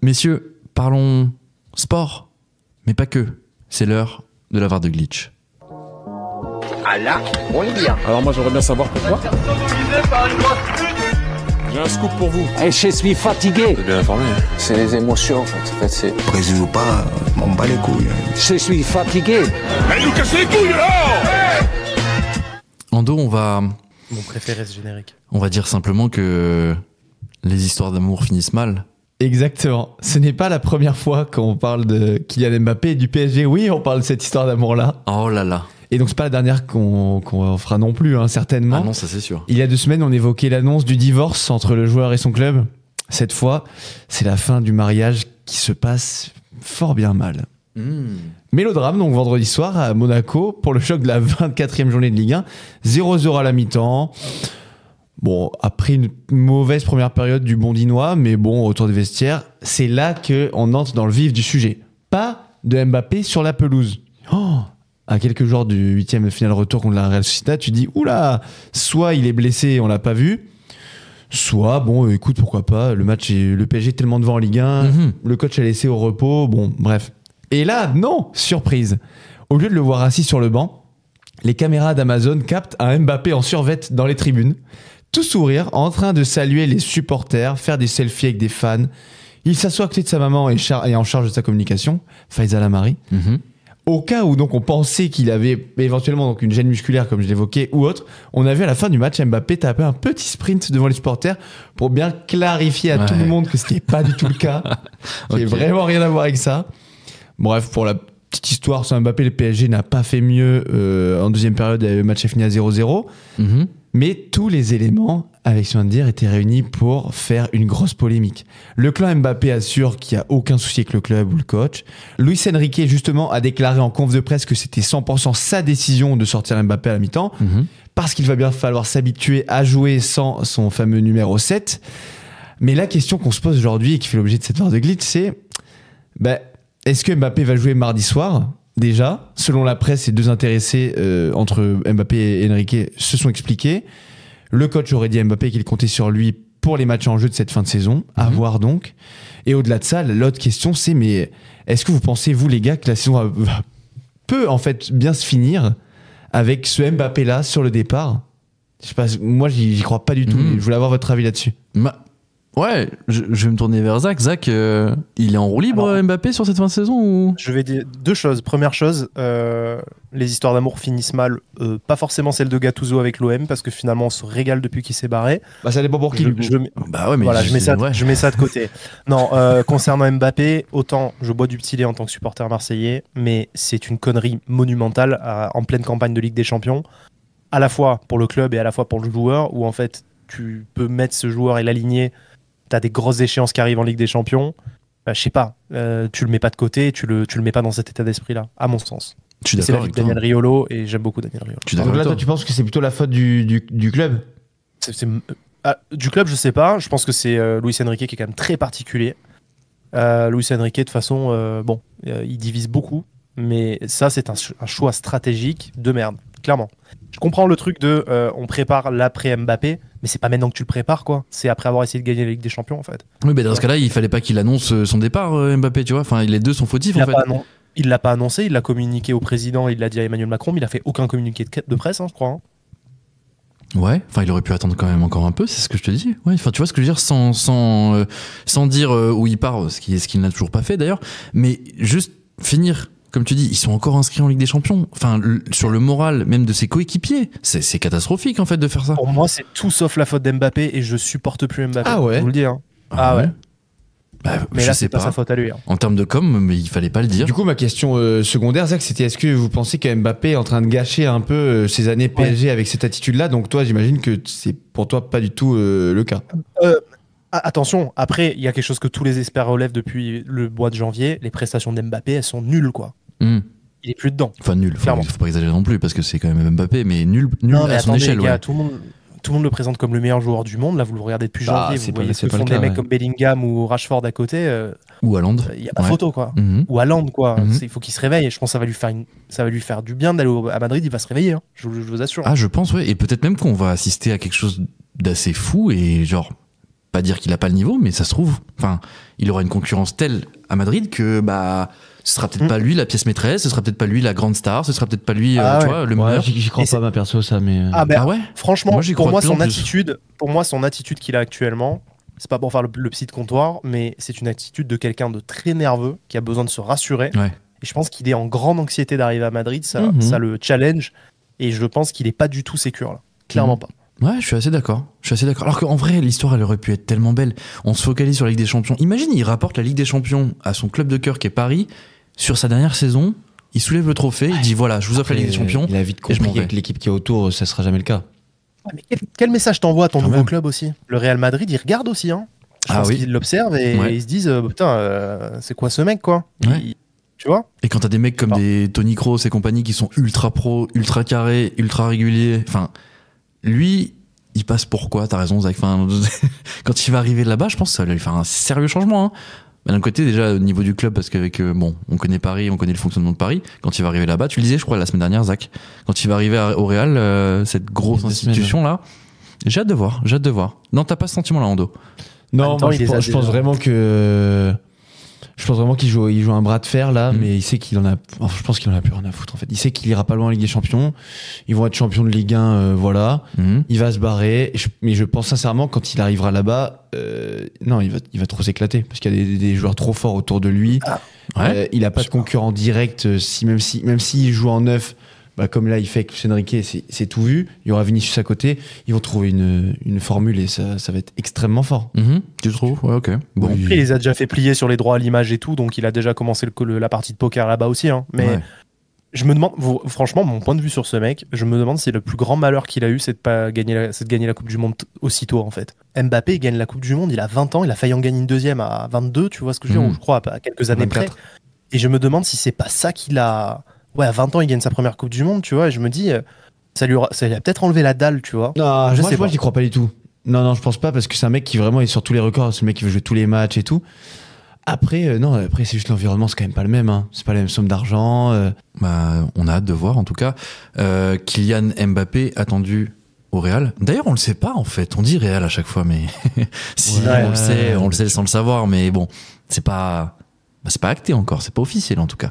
Messieurs, parlons sport, mais pas que. C'est l'heure de la VAR de glitch. Ah là, on est bien. Alors moi j'aimerais bien savoir pourquoi. J'ai un scoop pour vous. Et je suis fatigué. Vous êtes bien informé. C'est les émotions en fait. C'est... Brésil ou pas, m'en bats les couilles. Je suis fatigué. Allez nous casser les couilles là. Ando, on va Mon préféré ce générique. dire simplement que les histoires d'amour finissent mal. Exactement. Ce n'est pas la première fois qu'on parle de Kylian Mbappé et du PSG. Oui, on parle de cette histoire d'amour-là. Oh là là. Et donc, c'est pas la dernière qu'on fera non plus, hein, certainement. Ah non, ça c'est sûr. Il y a 2 semaines, on évoquait l'annonce du divorce entre le joueur et son club. Cette fois, c'est la fin du mariage qui se passe fort bien mal. Mélodrame, donc vendredi soir à Monaco, pour le choc de la 24e journée de Ligue 1. 0-0 à la mi-temps. Bon, après une mauvaise première période du Bondinois, mais bon, autour des vestiaires, c'est là qu'on entre dans le vif du sujet. Pas de Mbappé sur la pelouse. Oh, à quelques jours du 8e de finale retour contre la Real Sociedad, tu dis, oula, soit il est blessé et on l'a pas vu, soit, bon, écoute, pourquoi pas, le PSG est tellement devant en Ligue 1, le coach a laissé au repos, bon, bref. Et là, non, surprise. Au lieu de le voir assis sur le banc, les caméras d'Amazon captent un Mbappé en survêt dans les tribunes, tout sourire, en train de saluer les supporters, faire des selfies avec des fans. Il s'assoit à côté de sa maman et en charge de sa communication, Faisal Amari. Au cas où donc on pensait qu'il avait éventuellement donc une gêne musculaire, comme je l'évoquais, ou autre, on a vu à la fin du match Mbappé taper un petit sprint devant les supporters pour bien clarifier à tout le monde que ce n'est pas du tout le cas, qu'il n'y a vraiment rien à voir avec ça. Bref, pour la petite histoire sur Mbappé, le PSG n'a pas fait mieux en deuxième période, le match est fini à 0-0. Mais tous les éléments, avec ce qu'on vient de dire, étaient réunis pour faire une grosse polémique. Le clan Mbappé assure qu'il n'y a aucun souci avec le club ou le coach. Luis Enrique, justement, a déclaré en conf de presse que c'était 100% sa décision de sortir Mbappé à la mi-temps, parce qu'il va bien falloir s'habituer à jouer sans son fameux numéro 7. Mais la question qu'on se pose aujourd'hui et qui fait l'objet de cette VAR de glitch, c'est est-ce que Mbappé va jouer mardi soir ? Déjà, selon la presse, les 2 intéressés entre Mbappé et Enrique se sont expliqués. Le coach aurait dit à Mbappé qu'il comptait sur lui pour les matchs en jeu de cette fin de saison. À voir donc. Et au-delà de ça, l'autre question, c'est mais est-ce que vous pensez, vous les gars, que la saison peut en fait bien se finir avec ce Mbappé-là sur le départ ? Je sais pas, moi, j'y crois pas du tout. Je voulais avoir votre avis là-dessus. Ouais, je vais me tourner vers Zach. Zach, il est en roue libre, alors, Mbappé, sur cette fin de saison ou... Je vais dire 2 choses. Première chose, les histoires d'amour finissent mal. Pas forcément celle de Gattuso avec l'OM, parce que finalement on se régale depuis qu'il s'est barré. Ça dépend pour qui. Bah ouais, mais voilà, je mets ça de côté. Non, concernant Mbappé, autant je bois du petit lait en tant que supporter marseillais, mais c'est une connerie monumentale en pleine campagne de Ligue des Champions, à la fois pour le club et à la fois pour le joueur, où en fait tu peux mettre ce joueur et l'aligner. T'as des grosses échéances qui arrivent en Ligue des Champions, je sais pas, tu le mets pas de côté, tu le mets pas dans cet état d'esprit-là, à mon sens. Je suis d'accord. C'est la vie de Daniel Riolo et j'aime beaucoup Daniel Riolo. Donc là, toi, tu penses que c'est plutôt la faute du club ? Du club, je sais pas. Je pense que c'est Luis Enrique qui est quand même très particulier. Luis Enrique, de toute façon, il divise beaucoup, mais ça, c'est un choix stratégique de merde, clairement. Je comprends le truc de on prépare l'après Mbappé, mais c'est pas maintenant que tu le prépares, quoi. C'est après avoir essayé de gagner la Ligue des Champions, en fait. Oui, mais dans ce cas-là, il fallait pas qu'il annonce son départ, Mbappé, tu vois. Enfin, les 2 sont fautifs, en fait. Il l'a pas annoncé, il l'a communiqué au président, il l'a dit à Emmanuel Macron, mais il a fait aucun communiqué de presse, je crois. Ouais, enfin, il aurait pu attendre quand même encore un peu, c'est ce que je te dis. Ouais, enfin, tu vois ce que je veux dire, sans dire où il part, ce qu'il n'a toujours pas fait d'ailleurs, mais juste finir. Comme tu dis, ils sont encore inscrits en Ligue des Champions. Enfin, sur le moral même de ses coéquipiers, c'est catastrophique en fait de faire ça. Pour moi, c'est tout sauf la faute d'Mbappé et je supporte plus Mbappé. Ah ouais. Je vous le dis. Hein. Ah ouais. Mais là, c'est pas sa faute à lui. Hein. En termes de com, mais il fallait pas le dire. Du coup, ma question secondaire, Zach, c'était est-ce que vous pensez que Mbappé est en train de gâcher un peu ses années PSG avec cette attitude-là ? Donc toi, j'imagine que c'est pour toi pas du tout le cas. Attention, après, il y a quelque chose que tous les experts relèvent depuis le mois de janvier. Les prestations d'Mbappé, elles sont nulles, quoi. Il est plus dedans. Enfin, nul. Faut pas exagérer non plus, parce que c'est quand même Mbappé, mais nul à son échelle. Les gars, tout le monde le présente comme le meilleur joueur du monde. Là, vous le regardez depuis janvier, vous voyez ce que font des mecs comme Bellingham ou Rashford à côté. Ou Haaland. Il n'y a pas photo, quoi. Ou Haaland, quoi. Il faut qu'il se réveille. Et je pense que ça va lui faire du bien d'aller à Madrid. Il va se réveiller, hein. Je vous assure. Ah, je pense, ouais. Et peut-être même qu'on va assister à quelque chose d'assez fou et genre pas dire qu'il a pas le niveau, mais ça se trouve, enfin, il aura une concurrence telle à Madrid que ce sera peut-être pas lui la pièce maîtresse, ce sera peut-être pas lui la grande star, ce sera peut-être pas lui, tu vois, le Ouais, meilleur. j'y crois Et pas c'est- ma perso ça, mais. Ah ouais. Franchement, Moi, j'y pour crois moi, de plus en son attitude qu'il a actuellement, c'est pas pour faire le psy de comptoir, mais c'est une attitude de quelqu'un de très nerveux qui a besoin de se rassurer. Ouais. Et je pense qu'il est en grande anxiété d'arriver à Madrid, ça, Mhm. ça le challenge. Et je pense qu'il est pas du tout sécure là. Clairement Mhm. pas. Ouais, je suis assez d'accord. Alors qu'en vrai, l'histoire, elle aurait pu être tellement belle. On se focalise sur la Ligue des Champions. Imagine, il rapporte la Ligue des Champions à son club de cœur qui est Paris. Sur sa dernière saison, il soulève le trophée, il dit voilà, je vous offre la Ligue des Champions. Il a vite et je m'en compris vais. qu'avec l'équipe qui est autour, ça sera jamais le cas. Ah, mais quel message t'envoies à ton Quand nouveau même. club aussi? Le Real Madrid, il regarde aussi, hein. Je pense oui. qu'ils l'observent et Ouais. ils se disent putain, c'est quoi ce mec, quoi? Ouais. Tu vois? Et quand t'as des mecs comme Ah. des Tony Kroos et compagnie qui sont ultra pro, ultra carrés, ultra réguliers, enfin, lui, il passe pourquoi? T'as raison, Zach. Enfin, quand il va arriver là-bas, je pense que ça va lui faire un sérieux changement. Hein. Mais d'un côté, déjà, au niveau du club, parce qu'avec, on connaît Paris, on connaît le fonctionnement de Paris. Quand il va arriver là-bas, tu le disais, je crois, la semaine dernière, Zach, quand il va arriver au Real, cette grosse Il y a 2 institution-là, j'ai hâte de voir. Non, t'as pas ce sentiment-là, Ando? Non, En même temps, moi, il les a je pense déjà. vraiment que. Je pense vraiment qu'il joue un bras de fer là, Mm. mais il sait qu'il en a. Enfin, je pense qu'il en a plus rien à foutre en fait. Il sait qu'il ira pas loin en Ligue des Champions. Ils vont être champions de Ligue 1, voilà. Mhm. Il va se barrer. Mais je pense sincèrement, quand il arrivera là-bas, non, il va trop s'éclater parce qu'il y a des joueurs trop forts autour de lui. Ouais. Il a pas de concurrent direct. Même s'il joue en neuf, comme là il fait avec Luis Enrique, c'est tout vu. Il y aura Vinicius à côté. Ils vont trouver une formule et ça va être extrêmement fort. Mhm. Tu trouves? Ouais, ok. Bon. Oui. Après, il les a déjà fait plier sur les droits à l'image et tout, donc il a déjà commencé la partie de poker là-bas aussi, hein. Mais Ouais. je me demande, franchement, mon point de vue sur ce mec, je me demande si le plus grand malheur qu'il a eu, c'est de gagner la Coupe du Monde aussitôt, en fait. Mbappé, il gagne la Coupe du Monde, il a 20 ans, il a failli en gagner une deuxième à 22, tu vois ce que je veux dire, Mhm. ou je crois à quelques années 24. près. Et je me demande si c'est pas ça qu'il a. Ouais, à 20 ans, il gagne sa première Coupe du Monde, tu vois, et je me dis, ça lui a peut-être enlevé la dalle, tu vois. Non, Je sais moi pas. j'y crois pas du tout. Non, je pense pas parce que c'est un mec qui vraiment est sur tous les records. C'est le mec qui veut jouer tous les matchs et tout. Après, après c'est juste l'environnement, c'est quand même pas le même. Hein. C'est pas la même somme d'argent. On a hâte de voir en tout cas. Kylian Mbappé attendu au Real. D'ailleurs, on le sait pas en fait. On dit Real à chaque fois, mais si Ouais. on le sait sans le savoir. Mais bon, c'est pas acté encore, c'est pas officiel en tout cas.